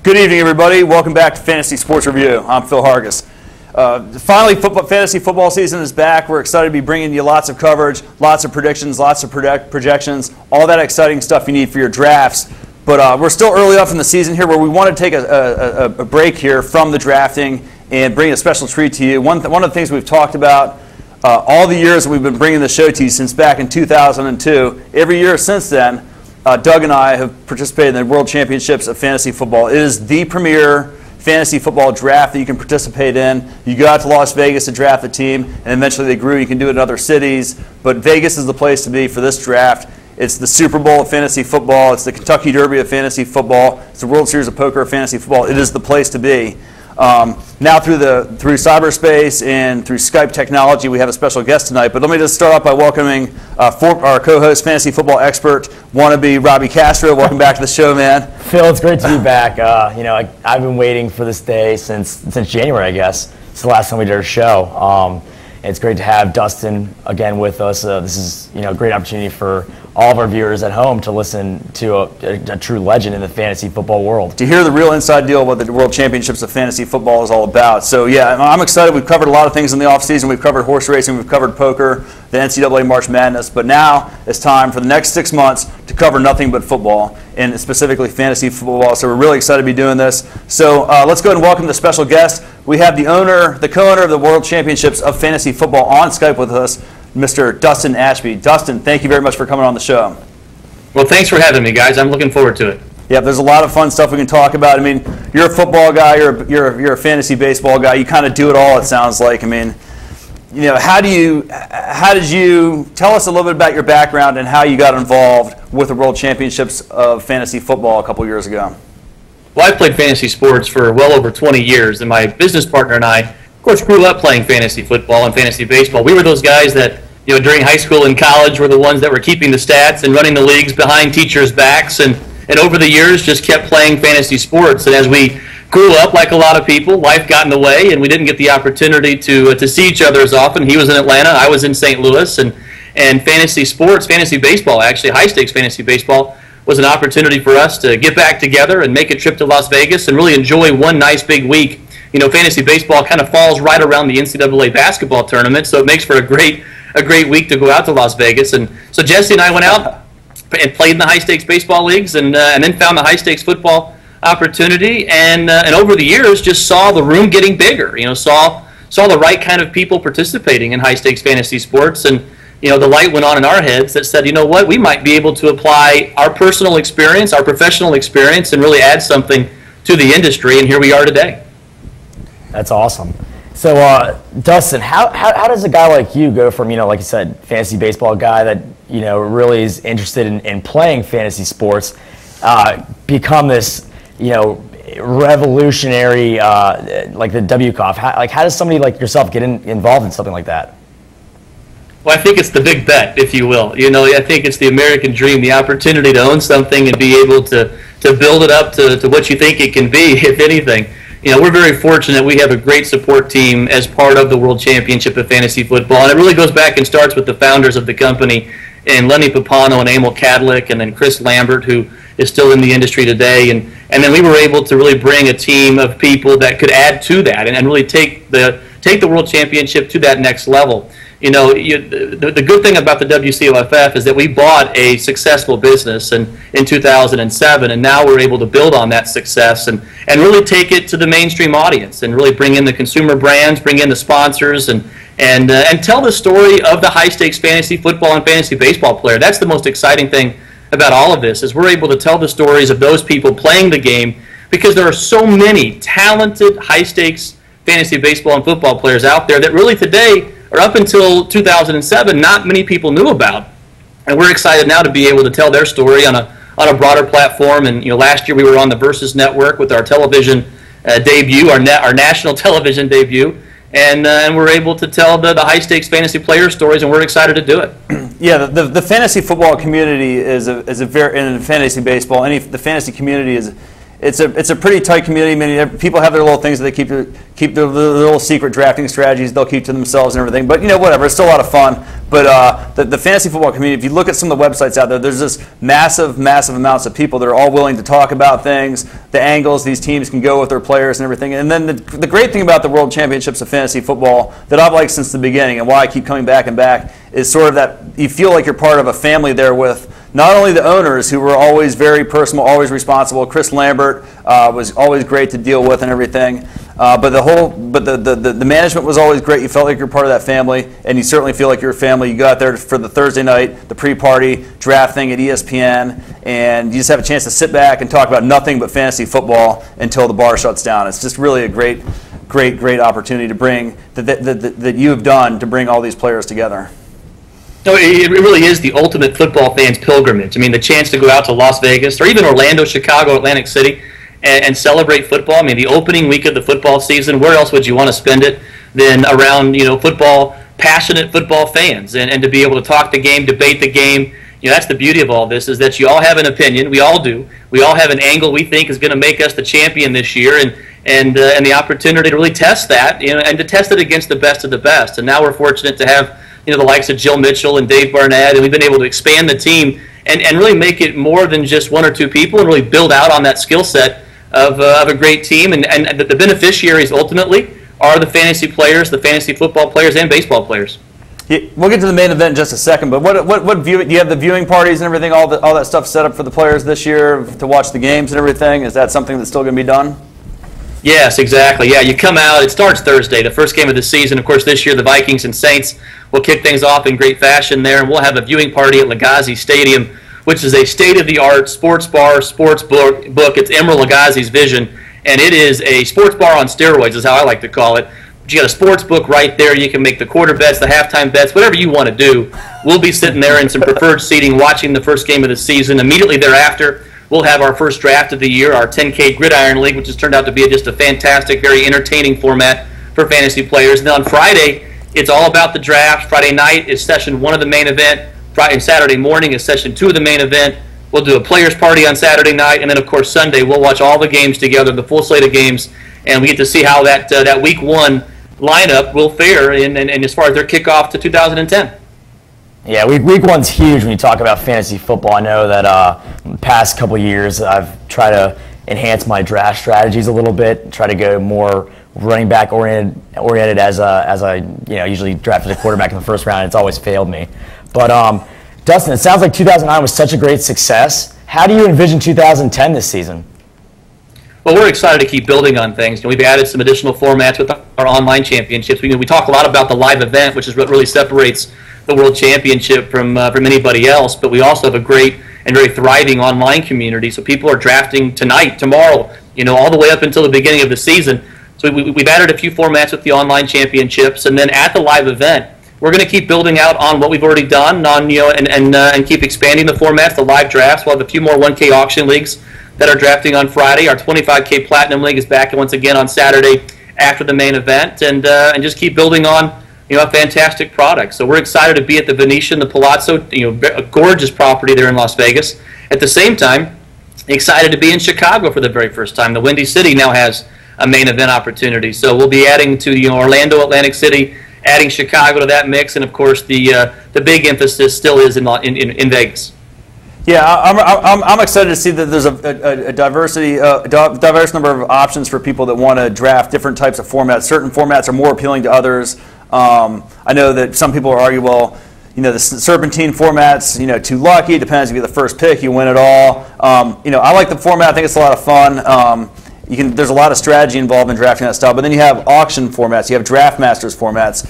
Good evening, everybody. Welcome back to Fantasy Sports Review. I'm Phil Hargis. Finally, fantasy football season is back. We're excited to be bringing you lots of coverage, lots of predictions, lots of projections, all that exciting stuff you need for your drafts. But we're still early off in the season here where we want to take a break here from the drafting and bring a special treat to you. One of the things we've talked about all the years that we've been bringing the show to you since back in 2002, every year since then, Doug and I have participated in the World Championships of Fantasy Football. It is the premier fantasy football draft that you can participate in. You go out to Las Vegas to draft the team, and eventually they grew. You can do it in other cities, but Vegas is the place to be for this draft. It's the Super Bowl of fantasy football. It's the Kentucky Derby of fantasy football. It's the World Series of Poker of fantasy football. It is the place to be. Now through cyberspace and through Skype technology, we have a special guest tonight. But let me just start off by welcoming our co-host, fantasy football expert, wannabe Robbie Castro. Welcome back to the show, man. Phil, it's great to be back. I've been waiting for this day since January, I guess. It's the last time we did our show. It's great to have Dustin again with us. This is a great opportunity for all of our viewers at home to listen to a true legend in the fantasy football world. To hear the real inside deal what the World Championships of Fantasy Football is all about. So yeah, I'm excited. We've covered a lot of things in the offseason. We've covered horse racing, we've covered poker, the NCAA March Madness, but now it's time for the next 6 months to cover nothing but football, and specifically fantasy football. So we're really excited to be doing this. So let's go ahead and welcome the special guest. We have the co-owner of the World Championships of Fantasy Football on Skype with us, Mr. Dustin Ashby. Dustin, thank you very much for coming on the show. Well, thanks for having me, guys. I'm looking forward to it. Yeah, there's a lot of fun stuff we can talk about. I mean, you're a football guy, you're a fantasy baseball guy. You kind of do it all, it sounds like. I mean, how did you tell us a little bit about your background and how you got involved with the World Championships of Fantasy Football a couple years ago? Well, I've played fantasy sports for well over 20 years, and my business partner and I, of course, grew up playing fantasy football and fantasy baseball. We were those guys that, during high school and college were the ones that were keeping the stats and running the leagues behind teachers' backs, and over the years just kept playing fantasy sports. And as we grew up, like a lot of people, life got in the way, and we didn't get the opportunity to see each other as often. He was in Atlanta, I was in St. Louis, and fantasy sports, fantasy baseball, actually, high-stakes fantasy baseball, was an opportunity for us to get back together and make a trip to Las Vegas and really enjoy one nice big week. Fantasy baseball kind of falls right around the NCAA basketball tournament, so it makes for a great week to go out to Las Vegas. And so Jesse and I went out and played in the high-stakes baseball leagues and then found the high-stakes football opportunity. And over the years, just saw the room getting bigger, saw the right kind of people participating in high-stakes fantasy sports. And the light went on in our heads that said, what, we might be able to apply our personal experience, our professional experience, and really add something to the industry, and here we are today. That's awesome. So, Dustin, how does a guy like you go from, like you said, fantasy baseball guy that, really is interested in playing fantasy sports, become this, revolutionary, like the WCOF? How does somebody like yourself get involved in something like that? Well, I think it's the big bet, if you will. I think it's the American dream, the opportunity to own something and be able to build it up to what you think it can be, if anything. We're very fortunate. We have a great support team as part of the World Championship of Fantasy Football, and it really goes back and starts with the founders of the company, and Lenny Papano and Emil Kadlik, and then Chris Lambert, who is still in the industry today. And then we were able to really bring a team of people that could add to that and really take the World Championship to that next level. The good thing about the WCOFF is that we bought a successful business in 2007, and now we're able to build on that success and really take it to the mainstream audience and really bring in the consumer brands, bring in the sponsors, and tell the story of the high-stakes fantasy football and fantasy baseball player. That's the most exciting thing about all of this, is we're able to tell the stories of those people playing the game, because there are so many talented high-stakes fantasy baseball and football players out there that really today, or up until 2007, not many people knew about. And we're excited now to be able to tell their story on a broader platform. And last year we were on the Versus Network with our television debut, our national television debut, and we're able to tell the high stakes fantasy player stories, and we're excited to do it. Yeah, the fantasy football community is a very, in fantasy baseball, the fantasy community it's a pretty tight community. Many people have their little things that they keep their little secret drafting strategies they'll keep to themselves and everything. But whatever, it's still a lot of fun. But the fantasy football community, if you look at some of the websites out there, there's just massive amounts of people that are all willing to talk about things, the angles these teams can go with their players and everything. And then the great thing about the World Championships of Fantasy Football that I've liked since the beginning and why I keep coming back and back is sort of that you feel like you're part of a family there with not only the owners, who were always very personal, always responsible. Chris Lambert was always great to deal with and everything. But the management was always great. You felt like you're part of that family, and you certainly feel like you're a family. You go out there for the Thursday night, the pre-party draft thing at ESPN, and you just have a chance to sit back and talk about nothing but fantasy football until the bar shuts down. It's just really a great opportunity to bring that you have done to bring all these players together. No, it really is the ultimate football fan's pilgrimage. I mean, the chance to go out to Las Vegas or even Orlando, Chicago, Atlantic City and celebrate football. I mean, the opening week of the football season, where else would you want to spend it than around, football, passionate football fans and to be able to talk the game, debate the game. That's the beauty of all this, is that you all have an opinion. We all do. We all have an angle we think is going to make us the champion this year, and the opportunity to really test that, and to test it against the best of the best. And now we're fortunate to have the likes of Jill Mitchell and Dave Barnett, and we've been able to expand the team and really make it more than just one or two people, and really build out on that skill set of a great team. And the beneficiaries ultimately are the fantasy players, the fantasy football players, and baseball players. Yeah, we'll get to the main event in just a second, but what view do you have? The viewing parties and everything, all that stuff set up for the players this year to watch the games and everything? Is that something that's still going to be done? Yes, exactly. Yeah, you come out. It starts Thursday, the first game of the season. Of course, this year the Vikings and Saints will kick things off in great fashion there, and we'll have a viewing party at Lagasse Stadium, which is a state-of-the-art sports bar, sports book. It's Emeril Lagasse's vision, and it is a sports bar on steroids, is how I like to call it. But you got a sports book right there. You can make the quarter bets, the halftime bets, whatever you want to do. We'll be sitting there in some preferred seating watching the first game of the season. Immediately thereafter, we'll have our first draft of the year, our 10K Gridiron League, which has turned out to be just a fantastic, very entertaining format for fantasy players. And then on Friday, it's all about the draft. Friday night is session 1 of the main event. Friday and Saturday morning is session 2 of the main event. We'll do a players party on Saturday night, and then of course Sunday we'll watch all the games together, the full slate of games, and we get to see how that week 1 lineup will fare and as far as their kickoff to 2010. Yeah, week 1's huge when you talk about fantasy football. I know that the past couple years I've tried to enhance my draft strategies a little bit, try to go more running back oriented as I usually drafted a quarterback in the first round. It's always failed me. But Dustin, it sounds like 2009 was such a great success. How do you envision 2010 this season? Well, we're excited to keep building on things. We've added some additional formats with our online championships. We talk a lot about the live event, which is what really separates the World Championship from anybody else. But we also have a great and very thriving online community. So people are drafting tonight, tomorrow, all the way up until the beginning of the season. So we've added a few formats with the online championships, and then at the live event, we're going to keep building out on what we've already done, and keep expanding the formats, the live drafts. We'll have a few more 1K auction leagues that are drafting on Friday. Our 25K Platinum League is back once again on Saturday after the main event, and just keep building on a fantastic product. So we're excited to be at the Venetian, the Palazzo, a gorgeous property there in Las Vegas. At the same time, excited to be in Chicago for the very first time. The Windy City now has a main event opportunity. So we'll be adding to Orlando, Atlantic City, adding Chicago to that mix, and of course the big emphasis still is in Vegas. Yeah, I'm excited to see that there's a diverse number of options for people that want to draft different types of formats. Certain formats are more appealing to others. I know that some people argue, well, the serpentine format's too lucky. It depends if you're the first pick, you win it all. I like the format. I think it's a lot of fun. There's a lot of strategy involved in drafting that style, but then you have auction formats, you have draft masters formats.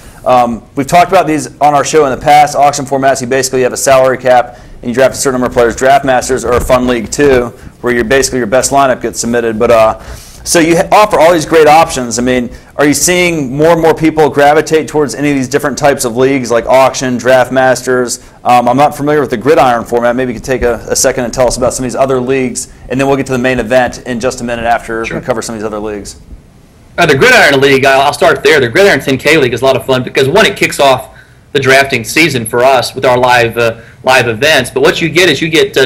We've talked about these on our show in the past. Auction formats, you basically have a salary cap and you draft a certain number of players. Draft masters are a fun league too, where your best lineup gets submitted. But so you offer all these great options. I mean, are you seeing more and more people gravitate towards any of these different types of leagues, like auction, draft masters? I'm not familiar with the gridiron format. Maybe you could take a second and tell us about some of these other leagues, and then we'll get to the main event in just a minute after we cover some of these other leagues. The Gridiron League, I'll start there. The Gridiron 10K League is a lot of fun because, one, it kicks off the drafting season for us with our live events. But what you get is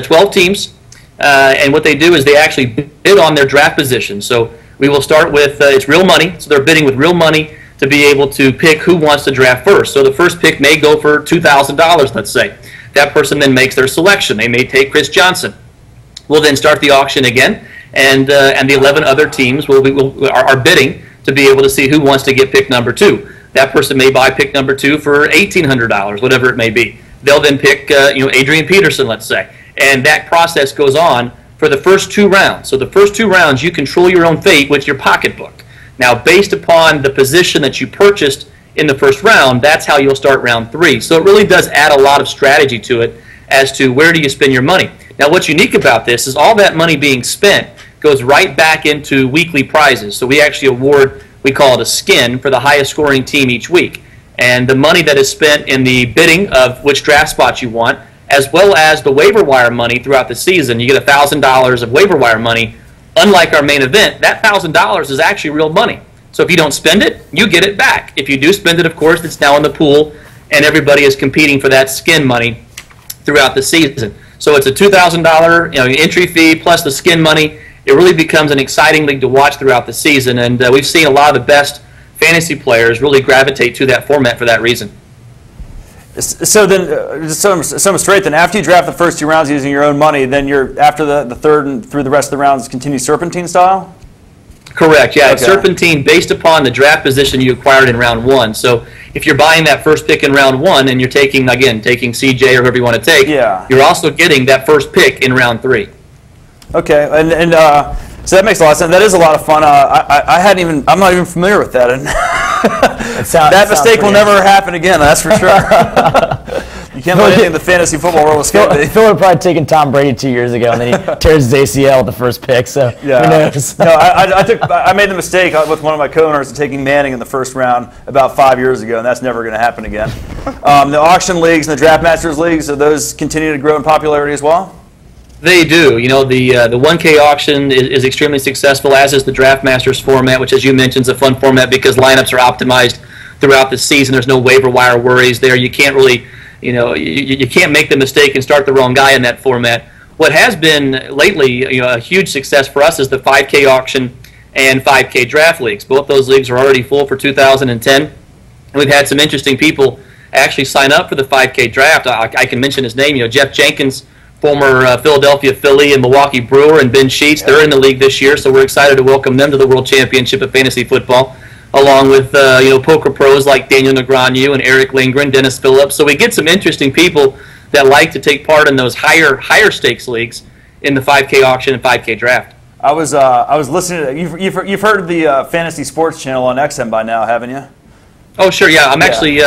12 teams. and what they do is they actually bid on their draft position. So we will start with, it's real money, so they're bidding with real money to be able to pick who wants to draft first. So the first pick may go for $2,000, let's say. That person then makes their selection. They may take Chris Johnson. We'll then start the auction again, and the 11 other teams are bidding to be able to see who wants to get pick number 2. That person may buy pick number 2 for $1,800, whatever it may be. They'll then pick Adrian Peterson, let's say. And that process goes on for the first 2 rounds. So the first 2 rounds, you control your own fate with your pocketbook. Now, based upon the position that you purchased in the first round, that's how you'll start round 3. So it really does add a lot of strategy to it as to where do you spend your money. Now, what's unique about this is all that money being spent goes right back into weekly prizes. So we actually award, we call it a skin, for the highest scoring team each week. And the money that is spent in the bidding of which draft spots you want, as well as the waiver wire money throughout the season. You get $1,000 of waiver wire money. Unlike our main event, that $1,000 is actually real money. So if you don't spend it, you get it back. If you do spend it, of course, it's now in the pool, and everybody is competing for that skin money throughout the season. So it's a $2,000 entry fee plus the skin money. It really becomes an exciting league to watch throughout the season, and we've seen a lot of the best fantasy players really gravitate to that format for that reason. So then, so I'm straight, then after you draft the first 2 rounds using your own money, then you're, after the third and through the rest of the rounds, continue serpentine style? Correct, yeah. Okay. It's serpentine based upon the draft position you acquired in round 1. So if you're buying that first pick in round 1 and you're taking CJ or whoever you want to take, you're also getting that first pick in round 3. Okay, and so that makes a lot of sense. That is a lot of fun. I'm not even familiar with that. And that mistake will never happen again, that's for sure. You can't let anything in the fantasy football world escape me. Phil would probably taken Tom Brady 2 years ago, and then he tears his ACL at the first pick. So yeah. Who knows? No, I made the mistake with one of my co-owners of taking Manning in the first round about 5 years ago, and that's never going to happen again. The auction leagues and the Draft Masters leagues, do those continue to grow in popularity as well? They do. The 1K auction is extremely successful, as is the Draft Masters format, which, as you mentioned, is a fun format because lineups are optimized throughout the season. There's no waiver wire worries there. You can't really, you can't make the mistake and start the wrong guy in that format. What has been lately, a huge success for us is the 5K auction and 5K draft leagues. Both those leagues are already full for 2010, and we've had some interesting people actually sign up for the 5K draft. I can mention his name. Jeff Jenkins, former Philadelphia Philly and Milwaukee Brewer, and Ben Sheets. They're in the league this year, so we're excited to welcome them to the World Championship of Fantasy Football, along with poker pros like Daniel Negreanu and Eric Lindgren, Dennis Phillips. So we get some interesting people that like to take part in those higher stakes leagues in the 5K auction and 5K draft. I was listening to you've heard of the Fantasy Sports Channel on XM by now, haven't you? Oh, sure, yeah. I'm actually